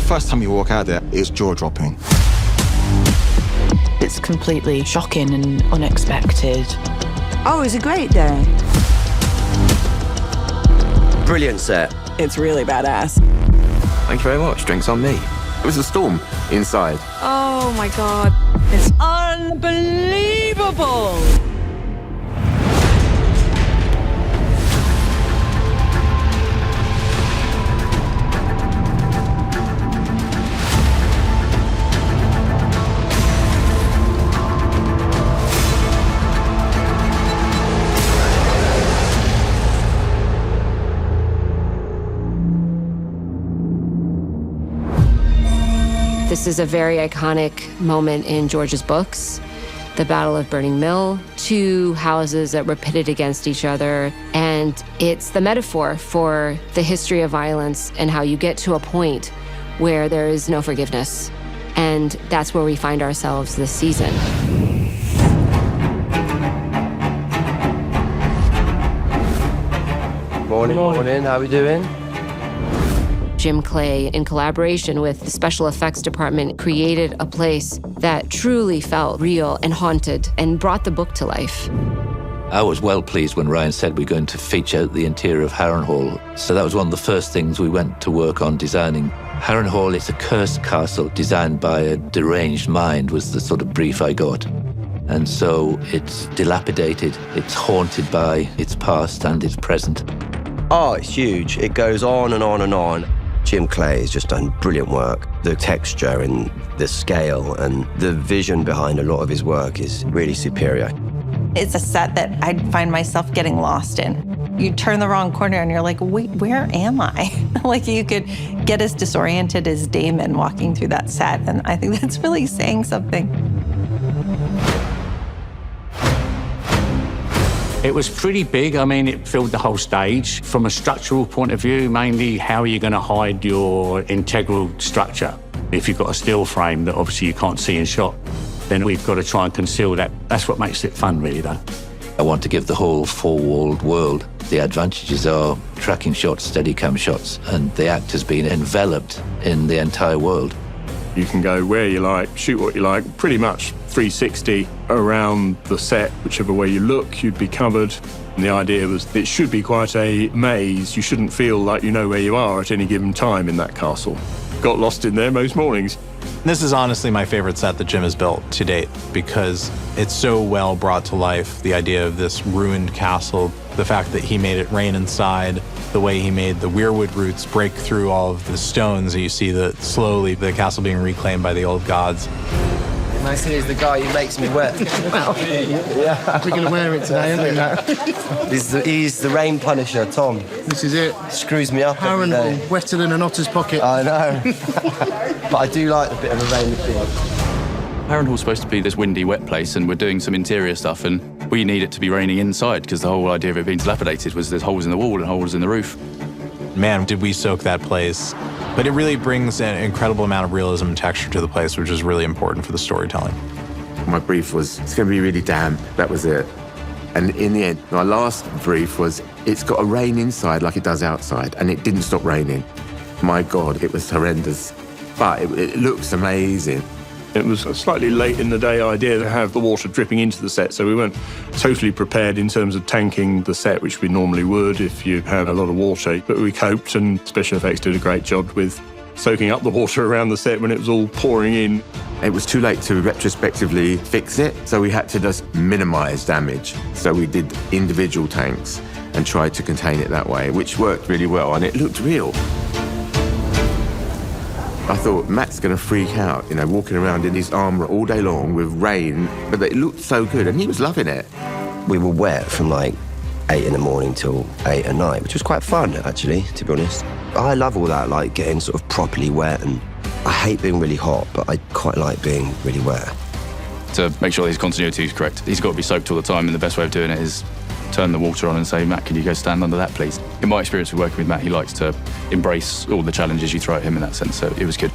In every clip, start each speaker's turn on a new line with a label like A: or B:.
A: first time you walk out there, it's jaw-dropping.
B: It's completely shocking and unexpected.
C: Oh, it was a great day.
D: Brilliant set.
C: It's really badass.
E: Thank you very much. Drinks on me. It was a storm inside.
C: Oh my God. It's unbelievable.
F: This is a very iconic moment in George's books. The Battle of Burning Mill, two houses that were pitted against each other. And it's the metaphor for the history of violence and how you get to a point where there is no forgiveness. And that's where we find ourselves this season.
D: Morning, how we doing?
F: Jim Clay, in collaboration with the special effects department, created a place that truly felt real and haunted and brought the book to life.
G: I was well pleased when Ryan said we're going to feature the interior of Haron Hall. So that was one of the first things we went to work on designing. Haron Hall is a cursed castle designed by a deranged mind, was the sort of brief I got. And so it's dilapidated, it's haunted by its past and its present.
D: Oh, it's huge. It goes on and on and on. Jim Clay has just done brilliant work. The texture and the scale and the vision behind a lot of his work is really superior.
H: It's a set that I'd find myself getting lost in. You turn the wrong corner and you're like, wait, where am I? Like you could get as disoriented as Daemon walking through that set. And I think that's really saying something.
I: It was pretty big. I mean, it filled the whole stage. From a structural point of view, mainly how are you going to hide your integral structure? If you've got a steel frame that obviously you can't see in shot, then we've got to try and conceal that. That's what makes it fun, really, though.
G: I want to give the whole four-walled world. The advantages are tracking shots, Steadicam shots, and the actors being enveloped in the entire world.
J: You can go where you like, shoot what you like, pretty much 360 around the set. Whichever way you look, you'd be covered. And the idea was it should be quite a maze. You shouldn't feel like you know where you are at any given time in that castle. Got lost in there most mornings.
K: This is honestly my favorite set that Jim has built to date because it's so well brought to life, the idea of this ruined castle, the fact that he made it rain inside, the way he made the weirwood roots break through all of the stones, and you see slowly the castle being reclaimed by the old gods.
D: Nice to he's the guy who makes me wet.
L: Well, yeah. We're going to wear it today, aren't we?
D: He's the rain punisher, Tom.
L: This is it.
D: Screws me up
L: Haron
D: every day.
L: Hall, wetter than an otter's pocket.
D: I know. But I do like a bit of a rain feel.
M: Haron Hall's supposed to be this windy, wet place, and we're doing some interior stuff, and we need it to be raining inside, because the whole idea of it being dilapidated was there's holes in the wall and holes in the roof.
K: Man, did we soak that place. But it really brings an incredible amount of realism and texture to the place, which is really important for the storytelling.
E: My brief was, it's going to be really damp. That was it. And in the end, my last brief was, it's got to rain inside like it does outside, and it didn't stop raining. My God, it was horrendous. But it looks amazing.
J: It was a slightly late in the day idea to have the water dripping into the set, so we weren't totally prepared in terms of tanking the set, which we normally would if you have a lot of water. But we coped, and special effects did a great job with soaking up the water around the set when it was all pouring in.
E: It was too late to retrospectively fix it, so we had to just minimise damage. So we did individual tanks and tried to contain it that way, which worked really well, and it looked real. I thought, Matt's going to freak out, you know, walking around in his armour all day long with rain, but it looked so good, and he was loving it.
D: We were wet from like 8 in the morning till 8 at night, which was quite fun, actually, to be honest. I love all that, like getting sort of properly wet, and I hate being really hot, but I quite like being really wet.
M: To make sure his continuity is correct, he's got to be soaked all the time, and the best way of doing it is turn the water on and say, Matt, can you go stand under that, please? In my experience with working with Matt, he likes to embrace all the challenges you throw at him in that sense, so it was good.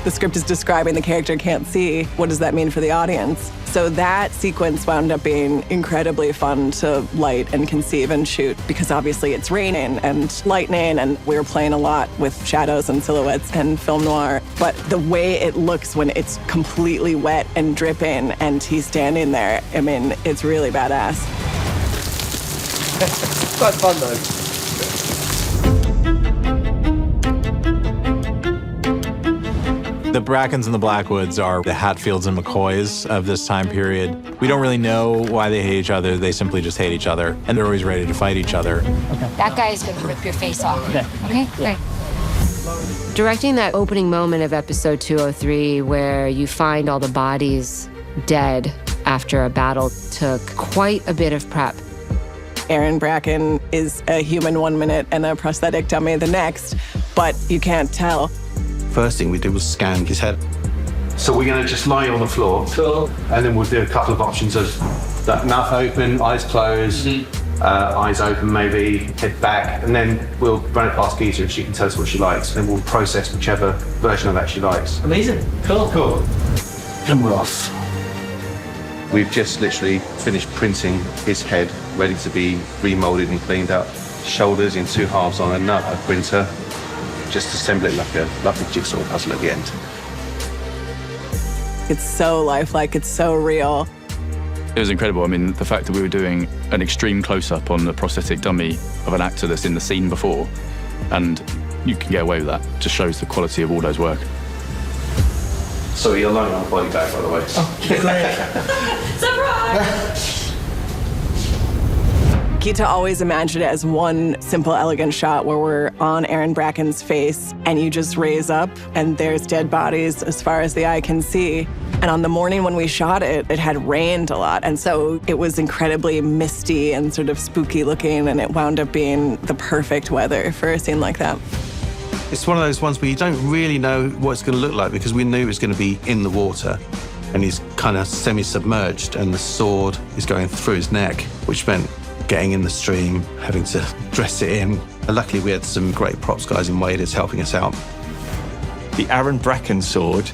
C: The script is describing the character can't see. What does that mean for the audience? So that sequence wound up being incredibly fun to light and conceive and shoot because obviously it's raining and lightning and we were playing a lot with shadows and silhouettes and film noir. But the way it looks when it's completely wet and dripping and he's standing there, I mean, it's really badass.
L: It's quite fun though.
K: The Brackens and the Blackwoods are the Hatfields and McCoys of this time period. We don't really know why they hate each other. They simply just hate each other, and they're always ready to fight each other.
F: Okay. That guy is going to rip your face off. Okay? Great. Directing that opening moment of episode 203 where you find all the bodies dead after a battle took quite a bit of prep.
C: Aaron Bracken is a human 1 minute and a prosthetic dummy the next, but you can't tell.
A: First thing we did was scan his head.
N: So we're going to just lie on the floor, and then we'll do a couple of options of that mouth open, eyes closed, eyes open maybe, head back, and then we'll run it past Geeta and she can tell us what she likes, and we'll process whichever version of that she likes.
L: Amazing. Cool.
N: And we're off.
O: We've just literally finished printing his head, ready to be remolded and cleaned up. Shoulders in 2 halves on another printer. Just assemble it like a jigsaw puzzle at the end.
C: It's so lifelike, it's so real.
M: It was incredible. I mean, the fact that we were doing an extreme close-up on the prosthetic dummy of an actor that's in the scene before, and you can get away with that, just shows the quality of Waldo's work.
N: So you're alone on the body bag, by the way.
L: Oh, great.
C: Surprise! Geeta always imagined it as one simple, elegant shot where we're on Aaron Bracken's face and you just raise up and there's dead bodies as far as the eye can see. And on the morning when we shot it, it had rained a lot. And so it was incredibly misty and sort of spooky looking, and it wound up being the perfect weather for a scene like that.
A: It's one of those ones where you don't really know what it's going to look like because we knew it was going to be in the water and he's kind of semi-submerged and the sword is going through his neck, which meant getting in the stream, having to dress it in. And luckily, we had some great props guys in waders helping us out.
P: The Aaron Bracken sword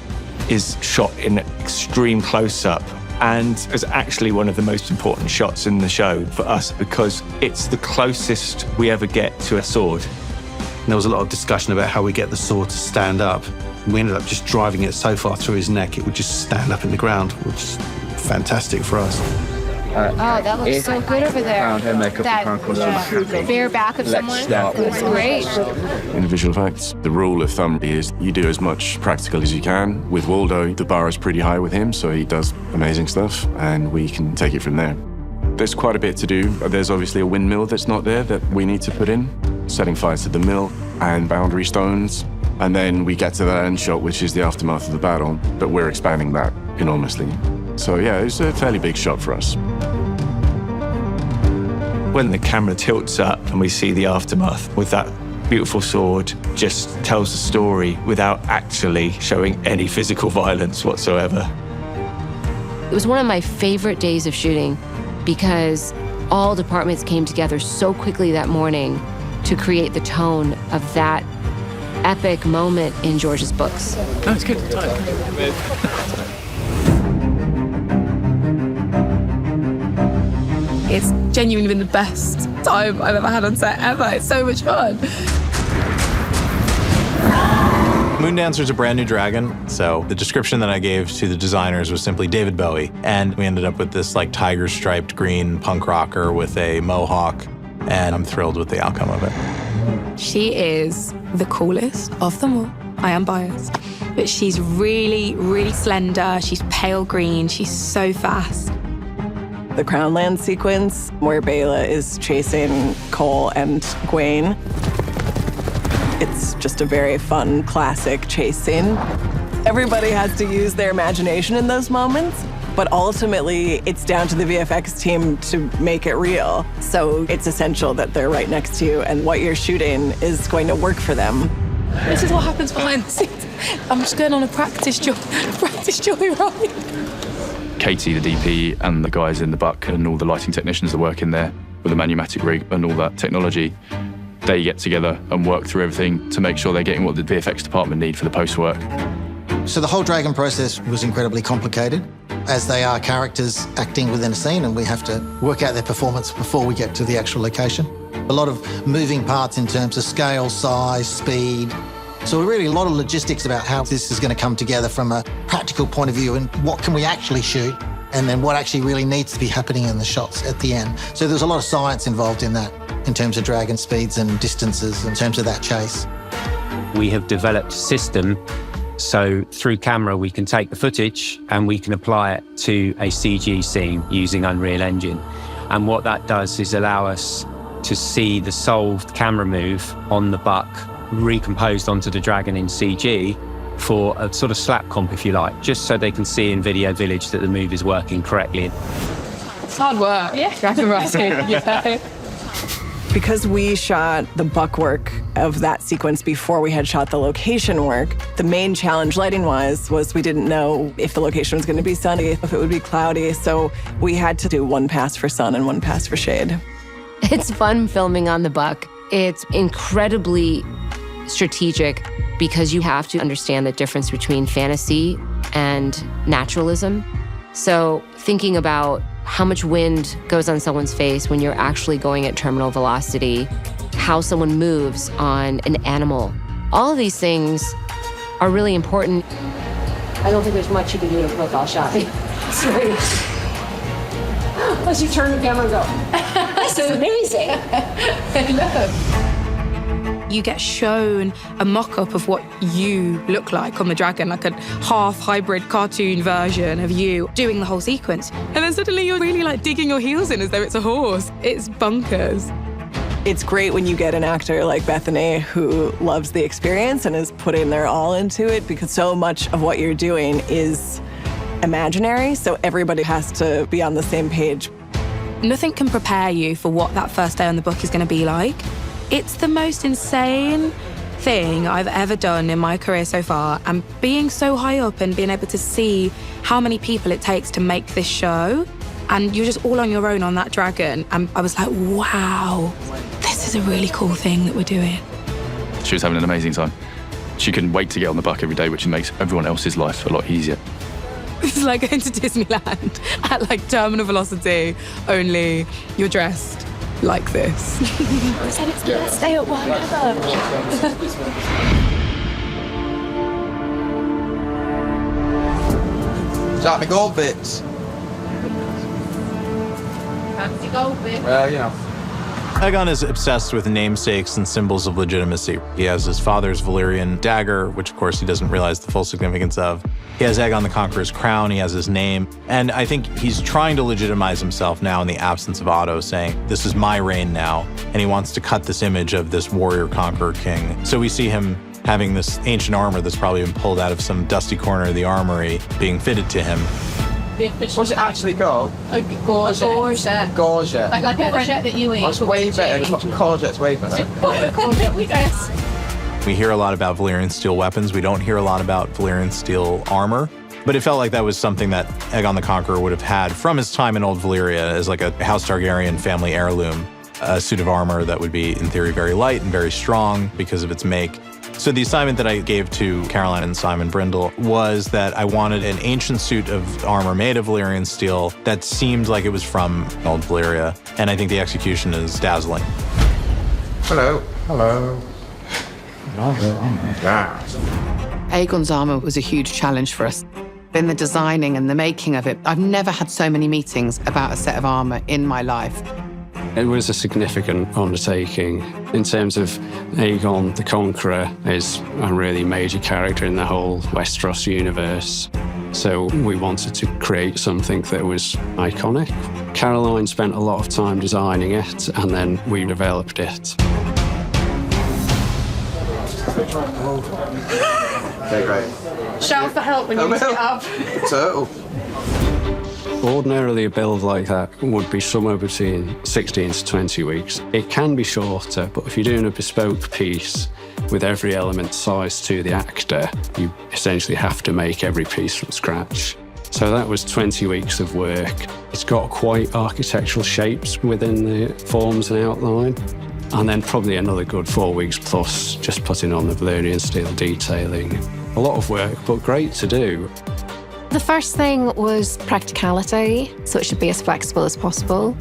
P: is shot in extreme close-up and is actually one of the most important shots in the show for us because it's the closest we ever get to a sword.
A: And there was a lot of discussion about how we get the sword to stand up. We ended up just driving it so far through his neck, it would just stand up in the ground, which is fantastic for us.
F: Oh, that looks so good over there. That bare back of someone. That's great.
J: In the visual effects, the rule of thumb is you do as much practical as you can. With Waldo, the bar is pretty high with him, so he does amazing stuff, and we can take it from there. There's quite a bit to do. There's obviously a windmill that's not there that we need to put in, setting fire to the mill and boundary stones. And then we get to that end shot, which is the aftermath of the battle, but we're expanding that enormously. So yeah, it's a fairly big shot for us.
P: When the camera tilts up and we see the aftermath with that beautiful sword, just tells the story without actually showing any physical violence whatsoever.
F: It was one of my favorite days of shooting because all departments came together so quickly that morning to create the tone of that epic moment in George's books.
L: Oh, it's good.
Q: It's genuinely been the best time I've ever had on set ever. It's so much fun.
K: Moondancer's a brand new dragon, so the description that I gave to the designers was simply David Bowie, and we ended up with this like tiger-striped green punk rocker with a mohawk, and I'm thrilled with the outcome of it.
Q: She is the coolest of them all. I am biased, but she's really, really slender. She's pale green. She's so fast.
C: The Crownland sequence where Baela is chasing Cole and Gwaine. It's just a very fun, classic chase scene. Everybody has to use their imagination in those moments, but ultimately it's down to the VFX team to make it real. So it's essential that they're right next to you and what you're shooting is going to work for them.
Q: This is what happens behind the scenes. I'm just going on a practice joy ride.
M: Katie, the DP, and the guys in the buck and all the lighting technicians that work in there with the Manumatic rig and all that technology, they get together and work through everything to make sure they're getting what the VFX department need for the post-work.
R: So the whole Dragon process was incredibly complicated. as they are characters acting within a scene, and we have to work out their performance before we get to the actual location. A lot of moving parts in terms of scale, size, speed. So really a lot of logistics about how this is going to come together from a practical point of view, and what can we actually shoot, and then what actually really needs to be happening in the shots at the end. So there's a lot of science involved in that, in terms of dragon speeds and distances, in terms of that chase.
S: We have developed a system so through camera we can take the footage and we can apply it to a CG scene using Unreal Engine. And what that does is allow us to see the solved camera move on the buck recomposed onto the dragon in CG for a sort of slap comp, if you like, just so they can see in Video Village that the move is working correctly.
Q: It's hard work. Yeah. Dragon writing. Yeah.
C: Because we shot the buck work of that sequence before we had shot the location work, the main challenge lighting-wise was we didn't know if the location was going to be sunny, if it would be cloudy, so we had to do one pass for sun and one pass for shade.
F: It's fun filming on the buck. It's incredibly strategic because you have to understand the difference between fantasy and naturalism. So thinking about how much wind goes on someone's face when you're actually going at terminal velocity, how someone moves on an animal. All of these things are really important. I don't think there's much you can do in a profile shot. Unless you turn the camera and go, this is amazing.
Q: You get shown a mock-up of what you look like on the dragon, like a half-hybrid cartoon version of you doing the whole sequence. And then suddenly you're really like digging your heels in as though it's a horse. It's bonkers.
C: It's great when you get an actor like Bethany who loves the experience and is putting their all into it, because so much of what you're doing is imaginary, so everybody has to be on the same page.
Q: Nothing can prepare you for what that first day on the book is going to be like. It's the most insane thing I've ever done in my career so far, and being so high up and being able to see how many people it takes to make this show, and you're just all on your own on that dragon, and I was like, wow, this is a really cool thing that we're doing.
M: She was having an amazing time. She couldn't wait to get on the buck every day, which makes everyone else's life a lot easier.
Q: It's like going to Disneyland at like terminal velocity, only you're dressed like this.
B: I said it's the best day at work ever.
L: Is that my gold bits?
B: Fancy gold bit.
L: Well, you know.
K: Aegon is obsessed with namesakes and symbols of legitimacy. He has his father's Valyrian dagger, which of course he doesn't realize the full significance of. He has Egon the Conqueror's crown, he has his name. And I think he's trying to legitimize himself now in the absence of Otto, saying, this is my reign now. And he wants to cut this image of this warrior conqueror king. So we see him having this ancient armor that's probably been pulled out of some dusty corner of the armory being fitted to him.
L: What's it actually called?
B: A gorget.
L: Gorget.
B: Like the gorget that you eat.
L: That's way better. Gorget's way better.
K: We hear a lot about Valyrian steel weapons. We don't hear a lot about Valyrian steel armor. But it felt like that was something that Egon the Conqueror would have had from his time in Old Valyria as like a House Targaryen family heirloom. A suit of armor that would be, in theory, very light and very strong because of its make. So the assignment that I gave to Caroline and Simon Brindle was that I wanted an ancient suit of armor made of Valyrian steel that seemed like it was from Old Valyria. And I think the execution is dazzling.
L: Hello. Hello.
T: Aegon's armor was a huge challenge for us. In the designing and the making of it, I've never had so many meetings about a set of armor in my life.
U: It was a significant undertaking. In terms of Egon the Conqueror is a really major character in the whole Westeros universe. So we wanted to create something that was iconic. Caroline spent a lot of time designing it, and then we developed it.
L: Okay, great.
B: Shout for help when you get up.
L: Turtle.
U: Ordinarily, a build like that would be somewhere between 16 to 20 weeks. It can be shorter, but if you're doing a bespoke piece with every element sized to the actor, you essentially have to make every piece from scratch. So that was 20 weeks of work. It's got quite architectural shapes within the forms and outline. And then probably another good 4 weeks plus just putting on the Valyrian steel detailing. A lot of work, but great to do.
H: The first thing was practicality, so it should be as flexible as possible.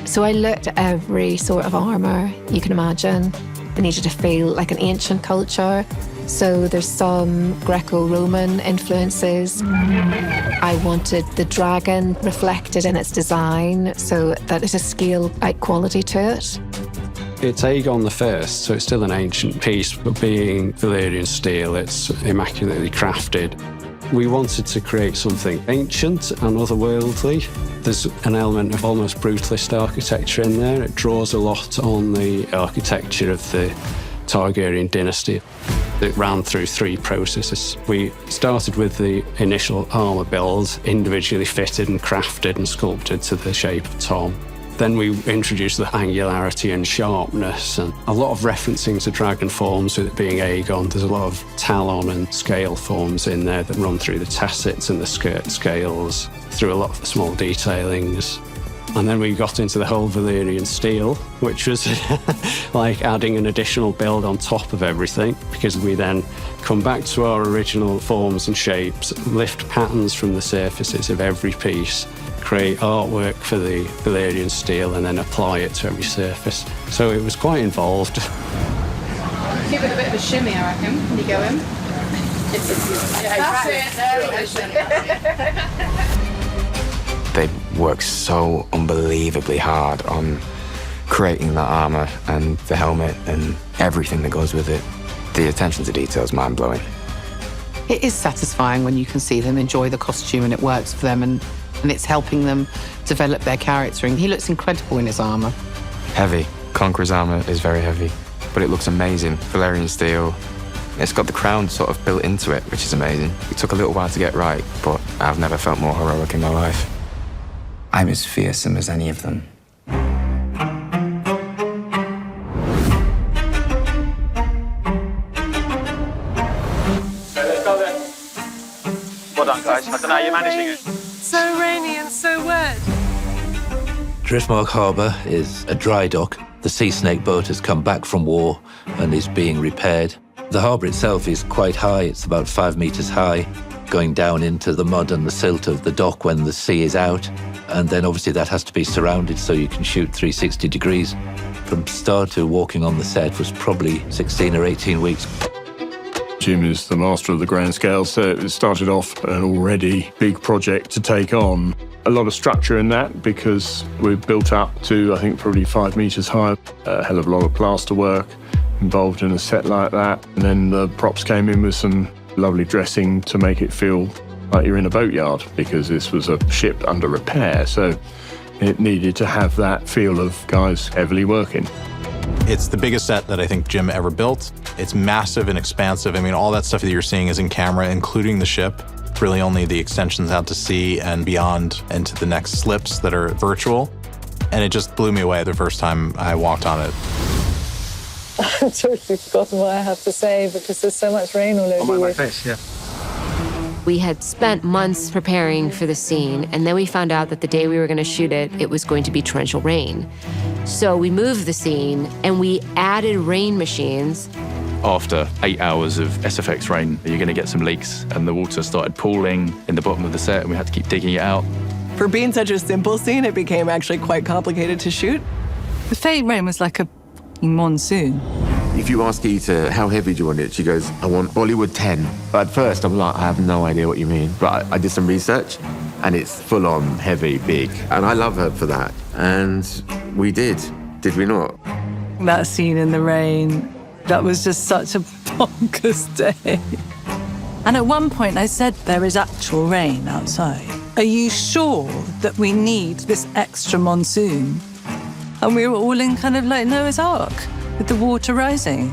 H: So I looked at every sort of armour you can imagine. They needed to feel like an ancient culture. So there's some Greco-Roman influences. I wanted the dragon reflected in its design, so that there's a scale-out quality to it.
U: It's Aegon the so it's still an ancient piece, but being Valyrian steel, it's immaculately crafted. We wanted to create something ancient and otherworldly. There's an element of almost brutalist architecture in there. It draws a lot on the architecture of the Targaryen dynasty. It ran through 3 processes. We started with the initial armour build, individually fitted and crafted and sculpted to the shape of Tom. Then we introduced the angularity and sharpness and a lot of referencing to dragon forms with it being Aegon. There's a lot of talon and scale forms in there that run through the tassets and the skirt scales, through a lot of small detailings. And then we got into the whole Valyrian steel, which was like adding an additional build on top of everything, because we then come back to our original forms and shapes, lift patterns from the surfaces of every piece, create artwork for the Valyrian steel, and then apply it to every surface. So it was quite involved.
B: Give it a bit of a shimmy, I reckon, when you go in. That's it, there we go.
E: They worked so unbelievably hard on creating that armour and the helmet and everything that goes with it. The attention to detail is mind-blowing.
T: It is satisfying when you can see them enjoy the costume and it works for them and it's helping them develop their character. And he looks incredible in his armour.
E: Heavy. Conqueror's armour is very heavy, but it looks amazing. Valyrian steel. It's got the crown sort of built into it, which is amazing. It took a little while to get right, but I've never felt more heroic in my life. I'm as fearsome as any of them.
V: Well done, guys. I don't know how you're managing it.
C: So rainy and so wet.
G: Driftmark Harbour is a dry dock. The sea snake boat has come back from war and is being repaired. The harbour itself is quite high. It's about 5 metres high, going down into the mud and the silt of the dock when the sea is out. And then obviously that has to be surrounded so you can shoot 360 degrees. From start to walking on the set was probably 16 or 18 weeks.
J: Jim is the master of the grand scale, so it started off an already big project to take on. A lot of structure in that because we're built up to, I think, probably 5 metres high. A hell of a lot of plaster work involved in a set like that. And then the props came in with some lovely dressing to make it feel like you're in a boatyard, because this was a ship under repair, so it needed to have that feel of guys heavily working.
K: It's the biggest set that I think Jim ever built. It's massive and expansive. I mean, all that stuff that you're seeing is in camera, including the ship. Really only the extensions out to sea and beyond into the next slips that are virtual. And it just blew me away the first time I walked on it.
W: I've totally forgotten what I have to say because there's so much rain all over
V: my
W: you.
V: face, yeah.
F: We had spent months preparing for the scene, and then we found out that the day we were going to shoot it, it was going to be torrential rain. So we moved the scene, and we added rain machines.
M: After 8 hours of SFX rain, you're going to get some leaks, and the water started pooling in the bottom of the set, and we had to keep digging it out.
C: For being such a simple scene, it became actually quite complicated to shoot.
W: The fake rain was like a monsoon.
E: If you ask Geeta, how heavy do you want it? She goes, I want Bollywood 10. But at first, I'm like, I have no idea what you mean. But I did some research, and it's full-on, heavy, big. And I love her for that. And we did we not?
W: That scene in the rain, that was just such a bonkers day. And at one point, I said, there is actual rain outside. Are you sure that we need this extra monsoon? And we were all in kind of like Noah's Ark, with the water rising.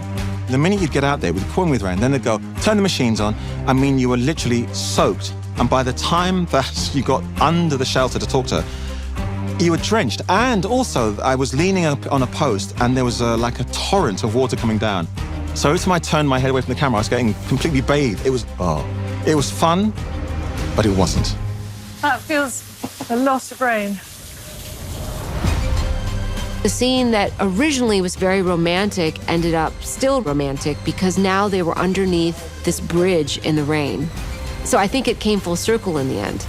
N: The minute you'd get out there, we'd pour in with rain, then they'd go, turn the machines on. I mean, you were literally soaked. And by the time that you got under the shelter to talk to her, you were drenched. And also, I was leaning up on a post, and there was like a torrent of water coming down. So every time I turned my head away from the camera, I was getting completely bathed. It was fun, but it wasn't.
W: That feels a lot of rain.
F: The scene that originally was very romantic ended up still romantic because now they were underneath this bridge in the rain. So I think it came full circle in the end.